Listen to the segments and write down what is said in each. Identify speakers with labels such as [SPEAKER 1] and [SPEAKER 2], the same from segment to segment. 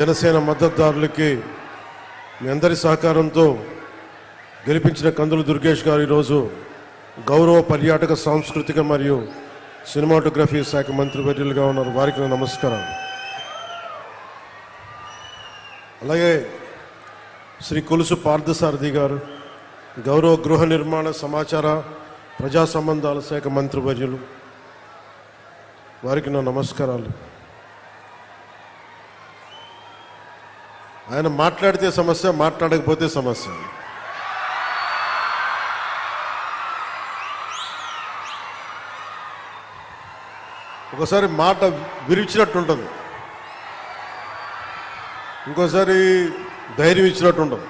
[SPEAKER 1] జనసేన మద్దతుదారులకి మీ అందరి సహకారంతో గెలిపించిన కందుల దుర్గేష్ గారు ఈరోజు గౌరవ పర్యాటక సాంస్కృతిక మరియు సినిమాటోగ్రఫీ శాఖ మంత్రివర్యులుగా ఉన్నారు. వారికి నమస్కారం. అలాగే శ్రీ కొలుసు పార్థసారథి గారు గౌరవ గృహ నిర్మాణ సమాచార ప్రజా సంబంధాల శాఖ మంత్రివర్యులు, వారికి నా నమస్కారాలు. ఆయన మాట్లాడితే సమస్య, మాట్లాడకపోతే సమస్య. ఒకసారి మాట విరిచినట్టు ఉంటుంది, ఇంకోసారి ధైర్యం ఇచ్చినట్టు ఉండదు,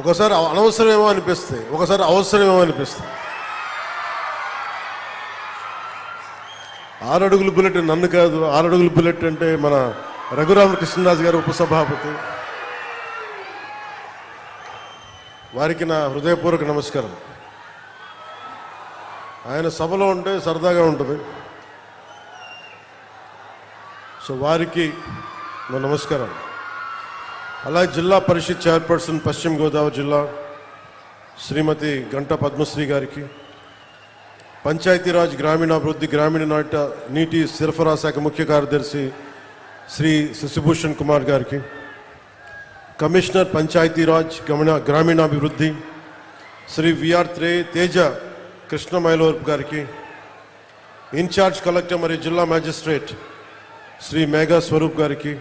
[SPEAKER 1] ఒకసారి అనవసరమేమో అనిపిస్తాయి, ఒకసారి అవసరమేమో అనిపిస్తాయి. 6 అడుగుల బుల్లెట్ నన్ను కాదు, 6 అడుగుల బుల్లెట్ అంటే మన రఘురామకృష్ణరాజు గారు ఉపసభాపతి, వారికి నా హృదయపూర్వక నమస్కారం. ఆయన సభలో ఉంటే సరదాగా ఉంటుంది, సో వారికి నా నమస్కారం. అలాగే జిల్లా పరిషత్ చైర్పర్సన్ పశ్చిమ గోదావరి జిల్లా శ్రీమతి గంటా పద్మశ్రీ గారికి, పంచాయతీరాజ్ గ్రామీణాభివృద్ధి గ్రామీణ నీటి సరఫరా శాఖ ముఖ్య కార్యదర్శి శ్రీ శశిభూషణ్ కుమార్ గారికి, కమిషనర్ పంచాయతీరాజ్ గ్రామీణాభివృద్ధి శ్రీ విఆర్ తేజ కృష్ణమైలోర్ గారికి, ఇన్ఛార్జ్ కలెక్టర్ మరియు జిల్లా మ్యాజిస్ట్రేట్ శ్రీ మేఘా స్వరూప్ గారికి,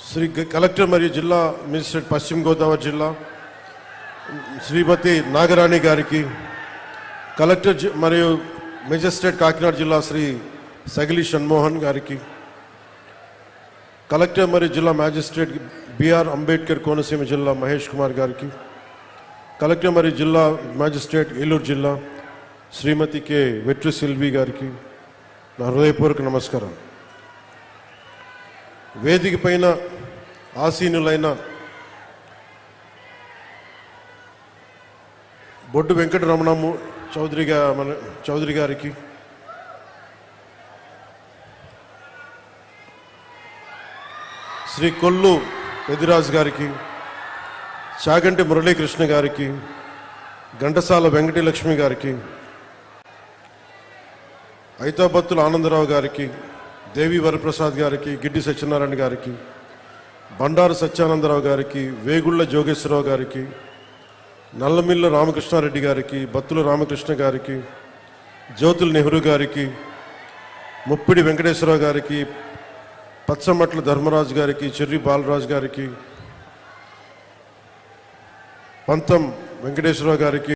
[SPEAKER 1] శ్రీ కలెక్టర్ మరియు జిల్లా మేజిస్ట్రేట్ పశ్చిమ గోదావరి జిల్లా శ్రీమతి నాగరాణి గారికి, కలెక్టర్ మరియు మేజిస్ట్రేట్ కాకినాడ జిల్లా శ్రీ సగిలి షణ్మోహన్ గారికి, కలెక్టర్ మరియు జిల్లా మ్యాజిస్ట్రేట్ బిఆర్ అంబేద్కర్ కోనసీమ జిల్లా మహేష్ కుమార్ గారికి, కలెక్టర్ మరియు జిల్లా మ్యాజిస్ట్రేట్ ఏలూరు జిల్లా శ్రీమతి కె వెట్రి సిల్వి గారికి నా హృదయపూర్వక నమస్కారం. వేదిక పైన ఆసీనులైన బొడ్డు వెంకటరమణము చౌదరి గారికి, శ్రీ కొల్లు పెదిరాజు గారికి, చాగంటి మురళీకృష్ణ గారికి, ఘంటసాల వెంకటలక్ష్మి గారికి, ఐతాబత్తుల ఆనందరావు గారికి, దేవి వరప్రసాద్ గారికి, గిడ్డి సత్యనారాయణ గారికి, బండారు సత్యానందరావు గారికి, వేగుళ్ల జోగేశ్వరరావు గారికి, నల్లమిల్ల రామకృష్ణారెడ్డి గారికి, బత్తుల రామకృష్ణ గారికి, జ్యోతుల నెహ్రూ గారికి, ముప్పిడి వెంకటేశ్వరరావు గారికి, పచ్చమట్ల ధర్మరాజు గారికి, చెర్రి బాలరాజు గారికి, పంతం వెంకటేశ్వరరావు గారికి,